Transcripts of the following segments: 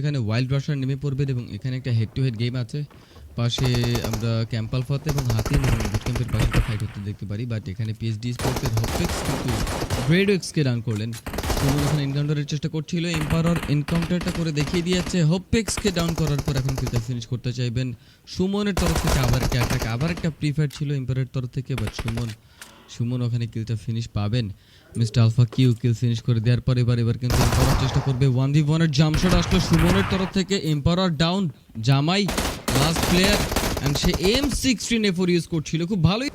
এখানে wild rusher নেমে পড়বেন এবং এখানে একটা হেড টু হেড গেম আছে। পাশে আমরা ক্যাম্প আলফাতে এবং হাতিম এবং বুট ক্যাম্পের পাশে ফাইট হতে দেখতে পারি। বাট এখানে পিএসডি স্পোর্টসের হপেক্স কিন্তু গ্রেড এক্সকে রান করলেন। সুমন এখানে এনকাউন্টারের চেষ্টা করছিল, এম্পায়ার এনকাউন্টারটা করে দেখিয়ে দিয়েছে। হপেক্সকে ডাউন করার পর এখন কিন্তু ফিনিশ করতে চাইবেন সুমনের তরফ থেকে। আবার একটা অ্যাটাক, আবার একটা প্রিফায়ার ছিল এম্পায়ারের তরফ থেকে, বাট সুমন ওখানে কিলটা ফিনিশ পাবেন। মিস্টার আলফা কিল ফিনিশ করে দেওয়ার পর এবার কিন্তু এম্পায়ার চেষ্টা করবে 1v1 এর জাম্প শট আসলো সুমনের তরফ থেকে। এম্পায়ার ডাউন, জামাই লাস্ট প্লেয়ার এন্ড সে M16 A4 ইউজ করছিল খুব ভালোই।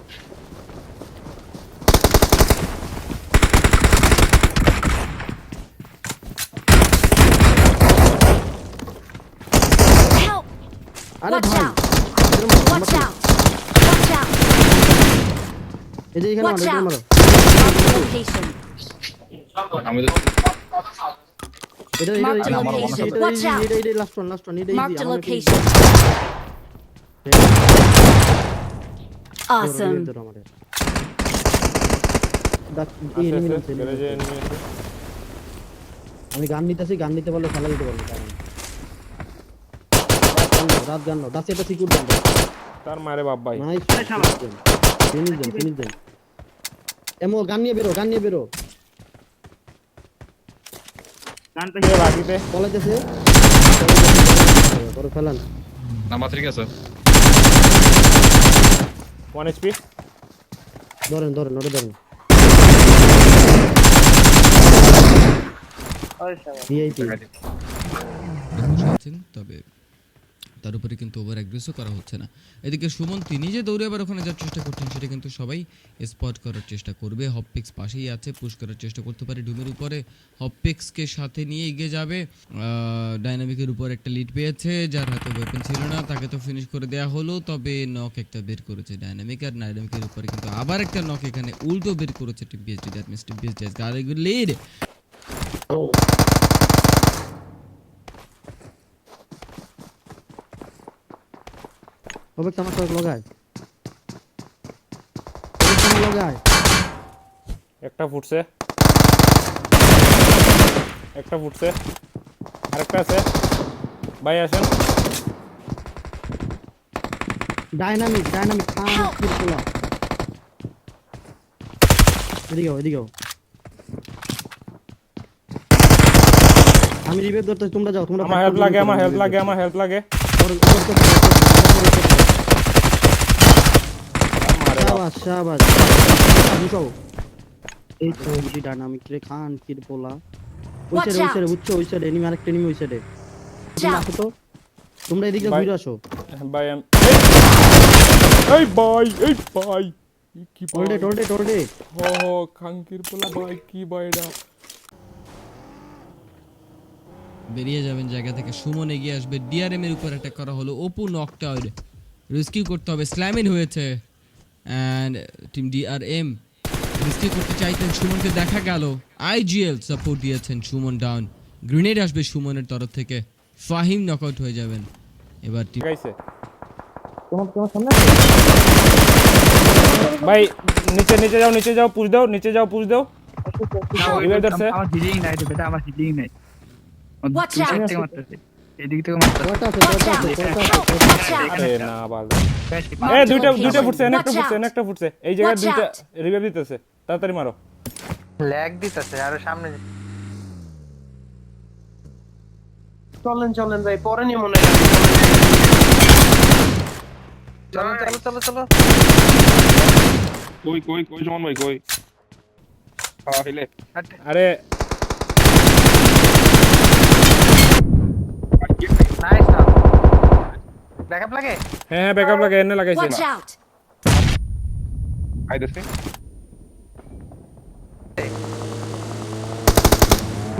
আরে ভাই ওয়াচ আউট এই যে এখানে মারো লোকেশন আমি এটা লাস্ট ওয়ান এটা Mark the location. Awesome. আমি গান নিতে পারলে খেলা দিতে পারবো। রাত গান নাও দাসে এটা সিকিউর গান তার মারে বাপ ভাই নাইস ফিনিশ দেন এমো গান নিয়ে বেরো গানটা কে লাগিতে কলেজেছে করে ফেলান নাম্বার 3 আছে 1 এইচপি ধরেন ওরে ধরেন ভিআইপি আছেন, তবে তার উপরে কিন্তু ওভার অ্যাগ্রেসও করা হচ্ছে না। এদিকে সুমন তিনি যে দৌড়ে আবার ওখানে যাওয়ার চেষ্টা করছেন সেটা কিন্তু সবাই স্পট করার চেষ্টা করবে। হপপিক্স পাশেই আছে, পুশ করার চেষ্টা করতে পারে ডুমের উপরে। হপপিক্সকে সাথে নিয়ে এগিয়ে যাবে। ডাইনামিকের উপর একটা লিড পেয়েছে, যার হাতে ওয়েপন ছিল না তাকে তো ফিনিশ করে দেওয়া হলো, তবে নক একটা বের করেছে ডাইনামিক। আর ডাইনামিকের উপরে কিন্তু আবার একটা নক এখানে উল্টো বের করেছে team PSD. That means team PSD has got a good lead. হবে আমার সাথে লগায় একটা ফুটছে আরেকটা আছে ভাই আসেন ডাইনামিক কিরকলা এদিকে আমি রিভাইভ করতে তোমরা যাও তোমরা আমার হেল্প লাগে শাবাশ বুঝাও এই তো বুঝি ডাইনামিক রে খান কিরকলা ওই সাইডে এনিমি আরেকটা এনিমি ওই সাইডে আসো তো তোমরা এদিকে ঘুরে আসো ভাই এই ভাই কি টোল্ডে হো খাঙ্কির পোলা ভাই কি ভাইডা বেরিয়ে যাবেন জায়গা থেকে। সুমন এগিয়ে আসবে, ডিআরএম এর উপর অ্যাটাক করা হলো। অপু নকড আউট, রেস্কিউ করতে হবে। স্ল্যামিন হয়েছে এন্ড টিম ডিআরএম রেস্কিউ করতে চাইতেন, সুমনকে দেখা গেল। আইজিএল সাপোর্ট দিয়েছেন, সুমন ডাউন। গ্রেনেড আসবে সুমনের তরফ থেকে, ফাহিম নকআউট হয়ে যাবেন। এবার টিম গাইছে ভাই নিচে যাও পুশ দাও আমার হিলিং নাই রে বেটা, আমার হিলিং নাই। Watch out! এদিক থেকে মারতে আরে না বাবা এই দুইটা ফুটছে একটা ফুটছে এই জায়গায় দুইটা রিভাইভ দিতেছে, তাড়াতাড়ি মারো। ল্যাগ দিতেছে আর সামনে চলেন ভাই পরে নিয়ে মনে হয় চলো কই সুমন ভাই কই হিলে আরে নাইস না ব্যাকআপ লাগে হ্যাঁ ব্যাকআপ লাগে এনে লাগাইছি Watch out! আইদেছে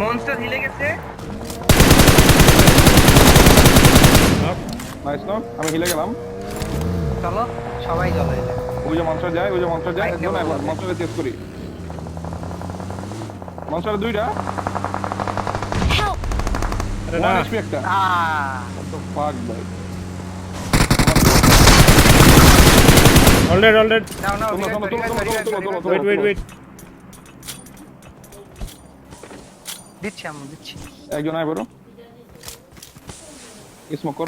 মনস্টার হিলে গেছে নাইস না আমি হিলে গেলাম। চলো সবাই চলো ওই যে মনস্টার যায় মনস্টারে চেস করি। মনস্টার দুইটা Help! আরে না HP একটা তো ফাক ভাই অলরেডি নাও ওয়েট দিচ্ছি আমি দিচ্ছি একজন আয় বড় স্মোক কর।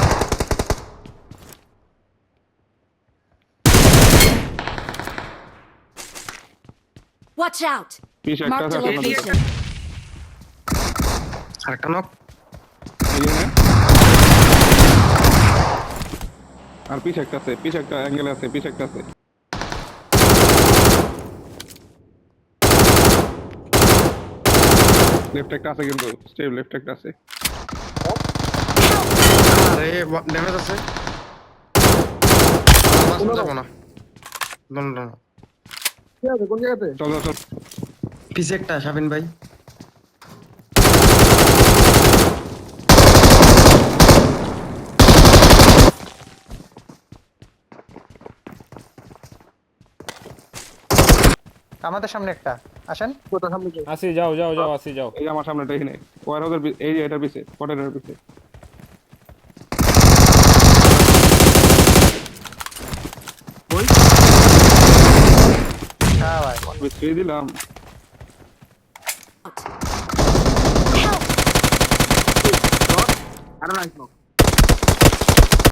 Watch out! পিছ একটা Marked a আছে আপনাদের। location. আরেকটা নক। এই যে না? আর পিছ একটা আছে, পিছ একটা অ্যাঙ্গেল আছে, পিছ একটা আছে। লেফট একটা আছে কিন্তু, স্টেপ লেফট একটা আছে। আরে ড্যামেজ আছে। বাস যাবো না। দন্ড। চল চল চল। পিছে একটা শাবিন ভাই। আমাদের সামনে একটা আসেন। আসি যাও যাও যাও আসি যাও। এই যে আমার সামনেটা এখানে ওয়ার হাউসের এই যে এটার পিছে কটেনের পিছে। হ্যাঁ ভাই ছেড়ে দিলাম।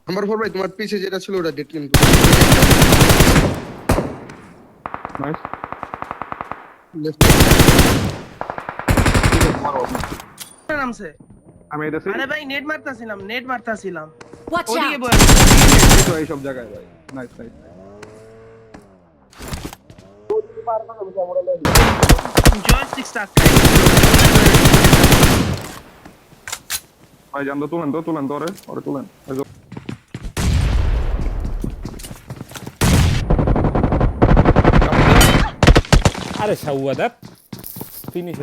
নাম্বার 4 ভাই তোমার পিছে যেটা ছিল ওটা ডেট কিন্তু নাইস। নামছে। আমি এটা আরে ভাই নেট মারতাছিলাম। Watch ওদিকে out! বয়। তো এই সব জায়গায় ভাই। Nice nice. Joystick start. ভাই জান তো তুলেন তো ওরে তুলেন। আরে শাউয়া দেখ ফিনিশ